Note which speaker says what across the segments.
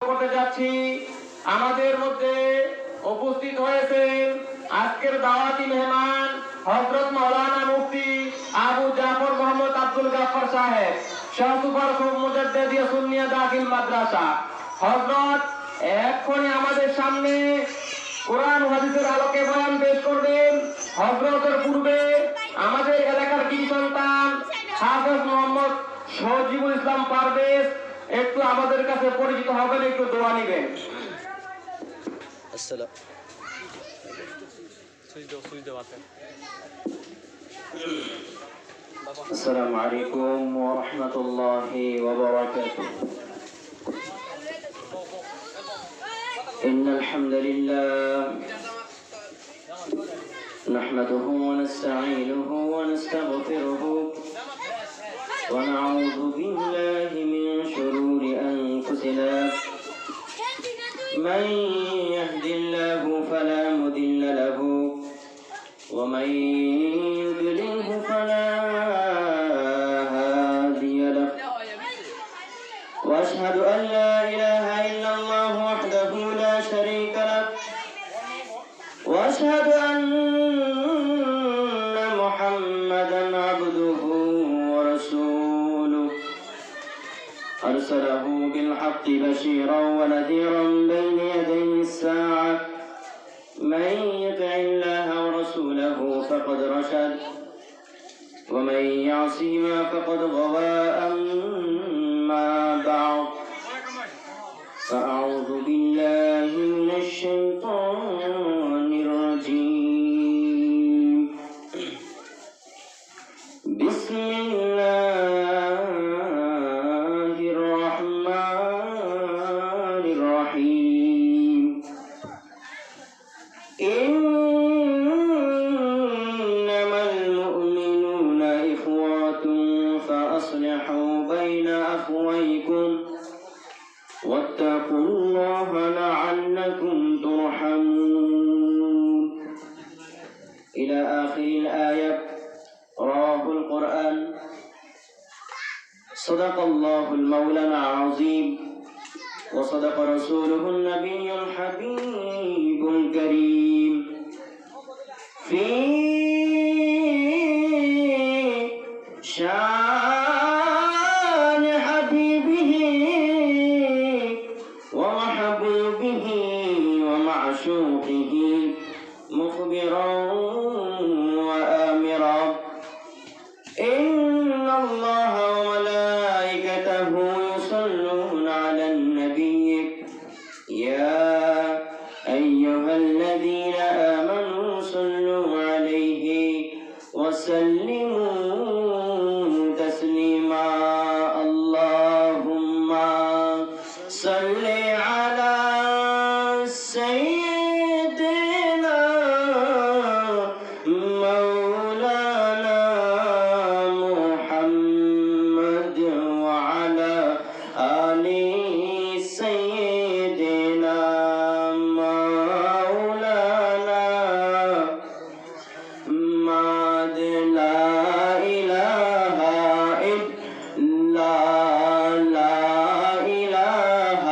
Speaker 1: করতে যাচ্ছি। আমাদের মধ্যে উপস্থিত হয়েছেন আজকের দাওয়াতি মেহমান হযরত মাওলানা মুফতি আবু জাফর মোহাম্মদ আব্দুল গাফফার সাহেব, শাহসুপার মুজাদ্দিদিয়া সুন্নিয়া দাখিল মাদ্রাসা। হযরত এক্ষুনি আমাদের সামনে কোরআন ও হাদিসের আলোকে বয়ান পেশ করবেন। হযরতের পূর্বে আমাদের এলাকার কৃতি সন্তান হাফেজ মোহাম্মদ সজিবুল ইসলাম পারভেজ একটু আমাদের কাছে পরিচিত হবেন, একটু দোয়া নেবেন।
Speaker 2: আসসালামু আলাইকুম ওয়া রাহমাতুল্লাহি ওয়া বারাকাতুহু। ইন্নাল হামদুলিল্লাহ নাহমাদুহু ওয়া নাস্তাঈনুহু ওয়া নাস্তাগফিরুহু ওয়া নাউযু বিল্লাহি মিন শুরুরি আনফুসিনা من يهد الله فلا مضل له ومن يضلله فلا هادي له واشهد ان لا اله الا الله وحده لا شريك له واشهد ان محمدا عبده ورسوله أرسله بالحق بشيرا ونذيرا بين يدي الساعة من يطع الله ورسوله فقد رشد ومن يعصهما فقد غوى. أما بعد فأعوذ بالله من الشيطان الرجيم. بسم الله الرحمن الرحيم. إنما المؤمنون إخوة فأصلحوا بين أخويكم واتقوا الله لعلكم ترحمون. إلى آخر الآية. رواه القرآن. صدق الله المولى العظيم وصدق رسوله النبي الحبيب الكريم في شان حبيبه ومحبوبه ومعشوقه مخبرا وآمرا. إن الله وملائكته يصلون على النبي يا أيها الذين آمنوا صلوا عليه وسلموا تسليما. اللهم صل على سيدنا مولانا محمد وعلى آل سيدنا مولانا محمد. لا إله إلا لا إله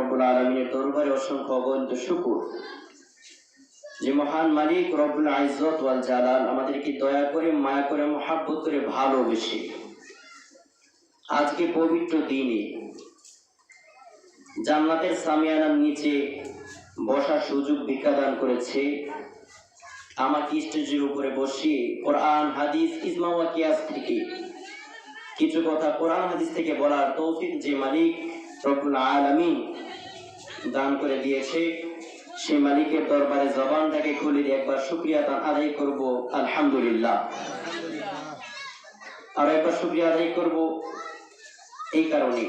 Speaker 2: রব্বুল আলামিনের দরবারে অসংখ্য অগণিত শুকর যে মহান মালিক রব্বুল ইজ্জত ওয়াল জালাল আমাদেরকে দয়া করে মায়া করে মহব্বত করে ভালোবেসে আজকে পবিত্র দিনে জান্নাতের সামিয়ানার নিচে বসার সুযোগ ভিক্ষা দান করেছে। আমাকে স্টেজের উপরে বসিয়ে কোরআন হাদিস ইজমা ওয়া কিয়াস থেকে কিছু কথা কোরআন হাদিস থেকে বলার তৌফিক যে মালিক রব্বুল আলামিন দান করে দিয়েছে, সেই মালিকের দরবারে জবানটাকে খুলে দিয়ে একবার শুকরিয়া আদায় করব আলহামদুলিল্লাহ। আর একবার শুকরিয়া আদায় করব এই কারণে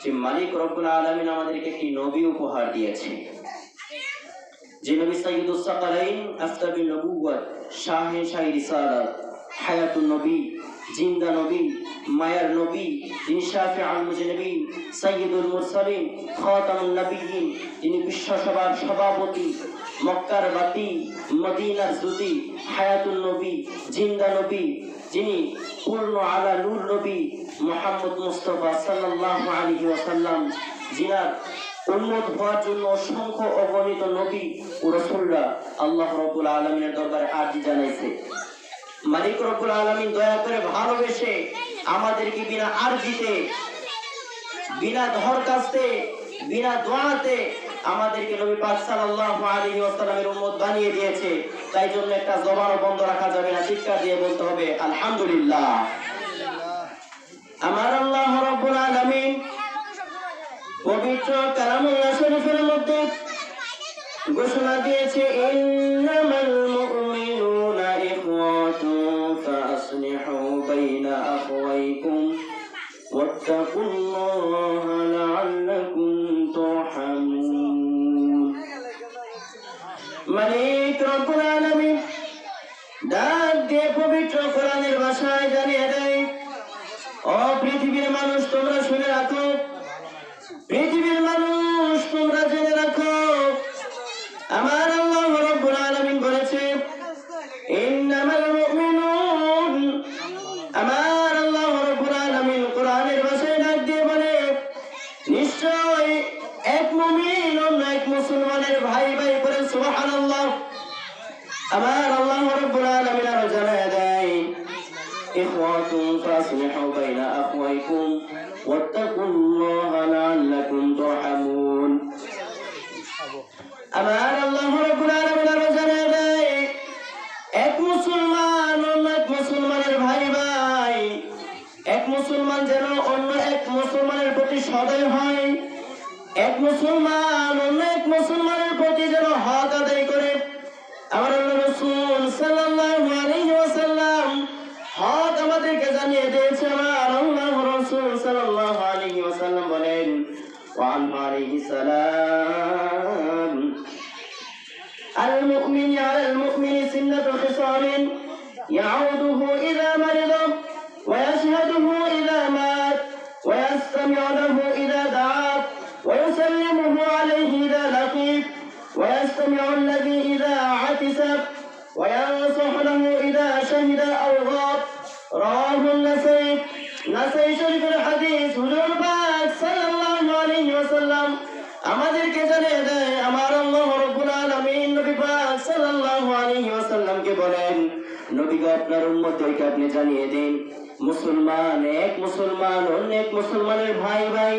Speaker 2: যে মালিক রব্বুল আলামিন আমাদেরকে একটি নবী উপহার দিয়েছে, যে নবী সাইয়্যিদুস সাকালাইন আফতাবুন নবুওয়াত শাহে শাহি রিসালাত হায়াতুন নবী জিন্দা নবী মায়ার নবী যিনি শাফিউল মুজনিবিন সাইয়্যিদুল মুরসালিন খাতামুন নবিয়্যিন যিনি বিশ্বসভার সভাপতি মক্কার বাতি মদিনার জ্যোতি হায়াতুন নবী জিন্দা নবী যিনি পূর্ণ আলা নূর নবী মুহাম্মদ মুস্তাফা সাল্লাল্লাহু আলাইহি ওয়াসাল্লাম যিনার উম্মত হওয়ার জন্য অসংখ্য অগণিত নবী ও রাসূলরা আল্লাহ রাব্বুল আলামিনের দরবারে আরজি জানাইছে। মালিক রব্বুল আলামিন দয়া করে ভালোবেসে আমাদেরকে বিনা আরজিতে বিনা দরখাস্তে বিনা দোয়াতে আমাদেরকে নবী পাক সাল্লাল্লাহু আলাইহি ওয়াসাল্লামের উম্মত বানিয়ে দিয়েছে। তাই জন্য একটা জবানও বন্ধ রাখা যাবে না, চিৎকার দিয়ে বলতে হবে আলহামদুলিল্লাহ। আমার আল্লাহ রাব্বুল আলামিন পবিত্র কালামুল্লাহ শরীফের মধ্যে ঘোষণা দিয়েছে ইন্নামাল মুমিনুনা ইখওয়াতুন ফাসলিহু বাইনা আখওয়াইকুম ওয়াত্তাকুল্লাহা লাআল্লাকুম তুরহামুন। মালিক রব্বুল আলামিন ডাক দিয়ে পবিত্র কোরআনের ভাষায় জানিয়ে দেয়, ও পৃথিবীর মানুষ তোমরা শুনে রাখো, পৃথিবীর মানুষ তোমরা জেনে রাখো, আমার আল্লাহ রাব্বুল আলামিন বলেছে ইন্নামাল মুমিনুন। আমার আল্লাহ রাব্বুল আলামিন কোরআনের ভাষায় ডাক দিয়ে বলে নিশ্চয় এক মুমিন অন্য এক মুসলমানের ভাই ভাই করে সুবহানাল্লাহ। আমার আল্লাহ রাব্বুল আলামিন আরো জানায় দেয় ইখওয়াতুন ফাসলিহু বাইনা আখওয়াইকুম ওয়াত্তাকুল্লাহা লাআল্লাকুম তুরহামুন। আমার আল্লাহ রাব্বুল আলামিন আরো জানায় দেয় এক মুসলমান অন্য এক মুসলমানের ভাই ভাই, এক মুসলমান যেন অন্য এক মুসলমানের প্রতি সদয় হয়, এক মুসলমান অন্য এক মুসলমানের প্রতি যেন হক আদায় করে। আমার আল্লাহ রাসূল সাল্লাল্লাহু আলাইহি ওয়াসাল্লাম হক আমাদেরকে জানিয়ে দিয়েছে। আমার আল্লাহ রাসূল সাল্লাল্লাহু আলাইহি ওয়াসাল্লাম বলেন ওয়ান আলাইহি সালাম আল মুমিন আলাল মুমিন সিন্নাতু খিসালিন ইয়াউদুহু ইযা মারিদা ওয়া ইয়াশহাদুহু ইযা মাত ওয়া ইয়াসতামি'u লাহু ইযা দা'a ওয়া yusallimuhu আলাইহি ইযা লাকিত ওয়া ইয়াসতামি'u alladhi ইযা আতিসা ওয়া ইয়ানসাহু লাহু ইযা শাহিদা আও গাব। রাওয়াহু নাসাই। নাসাই শরীফের হাদিস। হুজুর পাক সাল্লাল্লাহু আলাইহি ওয়াসাল্লাম আমাদেরকে জানিয়ে দেয়, আমার আল্লাহ রাব্বুল আলামিন নবী পাক সাল্লাল্লাহু আলাইহি ওয়াসাল্লামকে বলেন নবী গো আপনার উম্মতদেরকে আপনি জানিয়ে দিন মুসলমান এক মুসলমান অন্য এক মুসলমানের ভাই ভাই,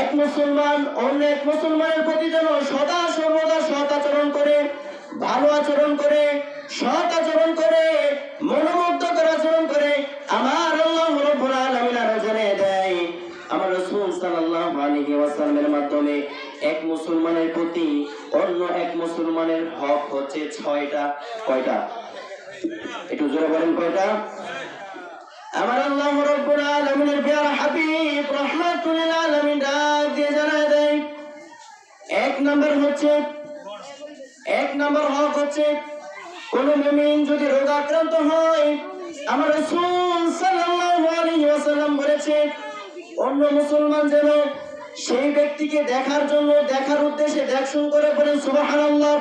Speaker 2: এক মুসলমান অন্য এক মুসলমানের প্রতি যেন সদা সর্বদা সৎ আচরণ করে, ভালো আচরণ করে, সৎ আচরণ করে, মনোমুগ্ধকর আচরণ করে। আমার আল্লাহ রাব্বুল আলামিন আরো জানিয়ে দেয় আমার রাসূল সাল্লাল্লাহু আলাইহি ওয়াসাল্লামের মাধ্যমে এক মুসলমানের প্রতি অন্য এক মুসলমানের হক হচ্ছে 6টা। কয়টা? একটু জোরে বলেন কয়টা? আমার আল্লাহ রাব্বুল আলামিনের প্রিয় হাবিব রাহমাতুল লিল আলামিন ডাক দিয়ে জানায় দেয় এক নম্বর হক হচ্ছে কোন মুমিন যদি রোগাক্রান্ত হয়, আমার রাসূল সাল্লাল্লাহু আলাইহি ওয়াসাল্লাম বলেছে অন্য মুসলমান যেন সেই ব্যক্তিকে দেখার জন্য দেখার উদ্দেশ্যে দেখশন করে বলেন সুবহানাল্লাহ।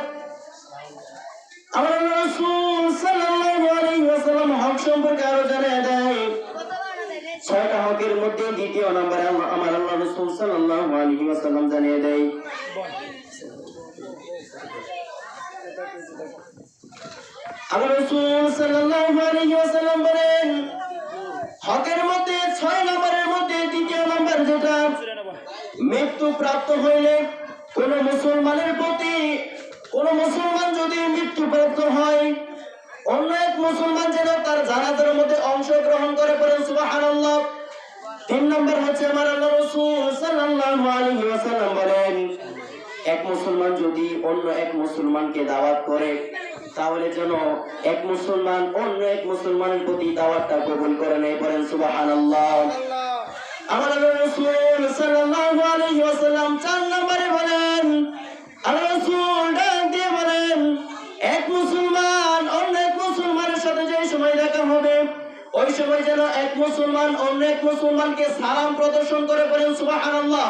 Speaker 2: আমার রাসূল সাল্লাল্লাহু আলাইহি ওয়াসাল্লাম হক সম্পর্কে আরো জানায় দেয় 6টা হকের মধ্যে দ্বিতীয় নম্বরে আমার আল্লাহ রাসূল সাল্লাল্লাহু আলাইহি ওয়াসাল্লাম জানিয়ে দেয়। আল্লাহ রাসূল সাল্লাল্লাহু আলাইহি ওয়াসাল্লাম বলেন, হকের মধ্যে 6 নম্বরের মধ্যে দ্বিতীয় নম্বর যেটা, মৃত্যু প্রাপ্ত হইলে কোন মুসলমানের প্রতি, কোন মুসলমান যদি মৃত্যু প্রাপ্ত হয়, অন্য এক মুসলমান যেন তার জানাজার মধ্যে অংশগ্রহণ করে, পড়েন সুবহানাল্লাহ। 3 নম্বর হচ্ছে আমার আল্লাহ রাসূল সাল্লাল্লাহু আলাইহি ওয়াসাল্লাম বলেন, এক মুসলমান যদি অন্য এক মুসলমানকে দাওয়াত করে, তাহলে যেন এক মুসলমান অন্য এক মুসলমানের প্রতি দাওয়াতটা কবুল করে নেয়, পড়েন সুবহানাল্লাহ। আমার আল্লাহ রাসূল সাল্লাল্লাহু আলাইহি ওয়াসাল্লাম 4 নম্বরে বলেন, আল্লাহ রাসূল ডাক দিয়ে বলেন, এক মুসলমান অন্য এক মুসলমানের সাথে যে সময় দেখা হবে, ওই সময় যেন এক মুসলমান অন্য এক মুসলমানকে সালাম প্রদর্শন করে, বলেন সুবহানাল্লাহ।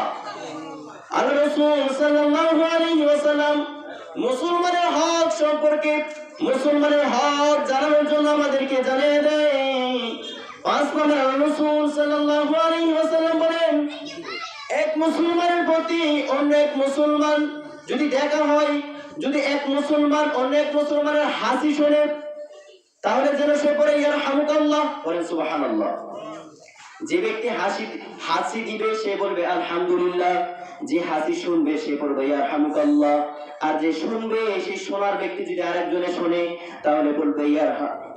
Speaker 2: আল্লাহ রাসূল সাল্লাল্লাহু আলাইহি ওয়াসাল্লাম মুসলমানের হক সম্পর্কে, মুসলমানের হক জানানোর জন্য আমাদেরকে জানিয়ে দেয়। 5 নম্বরে আল্লাহ রাসূল সাল্লাল্লাহু আলাইহি ওয়াসাল্লাম বলেন, এক মুসলমানের প্রতি অন্য এক মুসলমান যদি দেখা হয়, যদি এক মুসলমান অন্য এক মুসলমানের হাসি শোনে, তাহলে যেন সে পড়ে ইয়ারহামুকাল্লাহ, বলেন সুবহানাল্লাহ। যে ব্যক্তি হাসি দিবে সে বলবে আলহামদুলিল্লাহ, যে হাসি শুনবে সে পড়বে ইয়ারহামুকাল্লাহ, আর যে শুনবে সেই শোনার ব্যক্তি যদি আরেকজনে শুনে তাহলে বলবে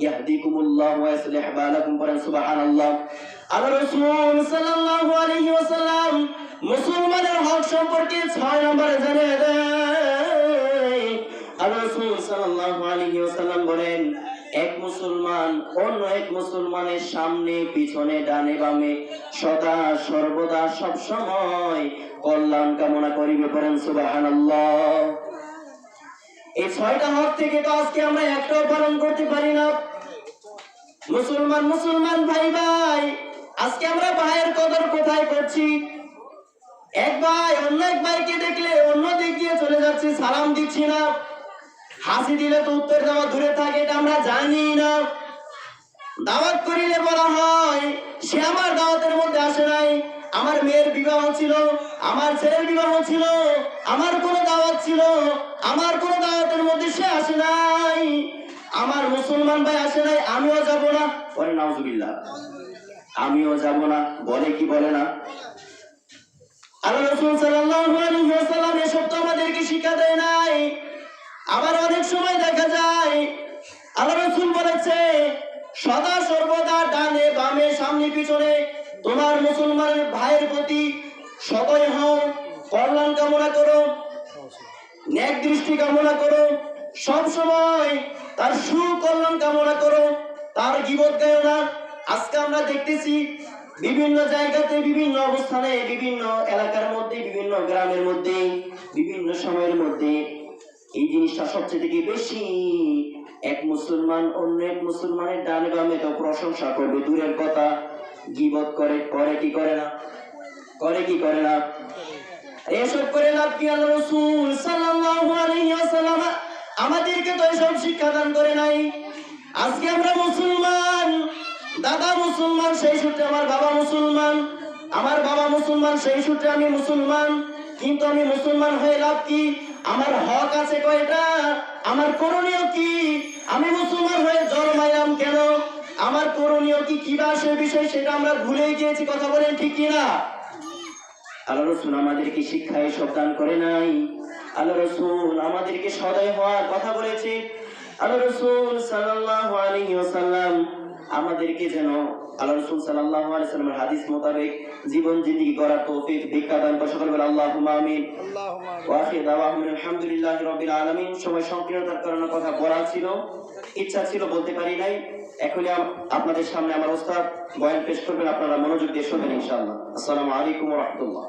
Speaker 2: ইয়াহদিকুমুল্লাহ ওয়া ইসলিহ বালাকুম, বলেন সুবহানাল্লাহ। আল্লাহ রাসূল সাল্লাল্লাহু আলাইহি ওয়াসাল্লাম মুসলমানের হক সম্পর্কে 6 নম্বরে জানিয়ে দেয়। আল্লাহ রাসূল সাল্লাল্লাহু আলাইহি ওয়াসাল্লাম বলেন, এক মুসলমান অন্য এক মুসলমানের সামনে পিছনে ডানে বামে সদা সর্বদা সব সময় কল্যাণ কামনা করিবে, করেন সুবহানাল্লাহ। এই 6টা হক থেকে তো আজকে আমরা একটাও পালন করতে পারি না। মুসলমান ভাই ভাই, আজকে আমরা ভাইয়ের কদর কোথায় করছি? এক ভাই অন্য এক ভাইকে দেখলে অন্য দিক দিয়ে চলে যাচ্ছি, সালাম দিচ্ছি না, হাসি দিলে তো উত্তর দেওয়া দূরে থাকে, এটা আমরা জানি না। দাওয়াত করিলে বলা হয় সে আমার দাওয়াতের মধ্যে আসে নাই, আমার মেয়ের বিবাহ ছিল, আমার ছেলের বিবাহ ছিল, আমার কোনো দাওয়াত ছিল, আমার কোনো দাওয়াতের মধ্যে সে আসে নাই, আমার মুসলমান ভাই আসে নাই, আমিও যাব না, বলে নাউজুবিল্লাহ, আমিও যাব না, বলে কি বলে না? আল্লাহ রাসূল সাল্লাল্লাহু আলাইহি ওয়াসাল্লাম এসব তো আমাদেরকে শিক্ষা দেয় নাই। আবার অনেক সময় দেখা যায় আল্লাহ রাসূল বলেছে, সদা সর্বদা ডানে বামে সামনে পিছনে তোমার মুসলমানের ভাইয়ের প্রতি সদয় হও, কল্যাণ কামনা করো, নেক দৃষ্টি কামনা করো, সব সময় তার সুকল্যাণ কামনা করো, তার গীবত গায়ো না। আজকে আমরা দেখতেছি বিভিন্ন জায়গাতে, বিভিন্ন অবস্থানে, বিভিন্ন এলাকার মধ্যে, বিভিন্ন গ্রামের মধ্যে, বিভিন্ন সময়ের মধ্যে এই জিনিসটা সবচেয়ে থেকে বেশি। এক মুসলমান অন্য এক মুসলমানের ডানে বামে তো প্রশংসা করবে দূরের কথা, গীবত করে, করে কি করে না? করে কি করে না? এসব করে লাভ কি? আল্লাহ রাসূল সাল্লাল্লাহু আলাইহি ওয়াসাল্লাম আমাদেরকে তো এসব শিক্ষা দান করে নাই। আজকে আমরা মুসলমান, দাদা মুসলমান, সেই সূত্রে আমার বাবা মুসলমান, আমার বাবা মুসলমান, সেই সূত্রে আমি মুসলমান, কিন্তু আমি মুসলমান হয়ে লাভ কি? আমার হক আছে কয়টা? আমার করণীয় কি? আমি মুসলমান হয়ে জন্মাইলাম কেন? আমার করণীয় কি, কিবা সে বিষয় সেটা আমরা ভুলে গিয়েছি, কথা বলেন ঠিক কিনা? আল্লাহ রাসূল আমাদেরকে শিক্ষা এসব দান করে নাই। আল্লাহ রাসূল আমাদেরকে সদয় হওয়ার কথা বলেছে। আল্লাহ রাসূল সাল্লাল্লাহু আলাইহি ওয়াসাল্লাম আমাদেরকে যেন আল্লাহ রাসূল সাল্লাল্লাহু আলাইহি ওয়াসাল্লামের হাদিস মোতাবেক জীবন জিন্দেগি করার তৌফিক ভিক্ষা দান করে, সকলে বলে আল্লাহুম্মা আমিন। ওয়া আখিরু দাওয়াহুম আলহামদুলিল্লাহি রাব্বিল আলামিন। সময় সংকীর্ণতার কারণে কথা বলার ছিল, ইচ্ছা ছিল, বলতে পারি নাই। এখনই আপনাদের সামনে আমার ওস্তাদ বয়ান পেশ করবেন, আপনারা মনোযোগ দিয়ে শুনবেন ইনশাআল্লাহ। আসসালামু আলাইকুম ওয়া রাহমাতুল্লাহ।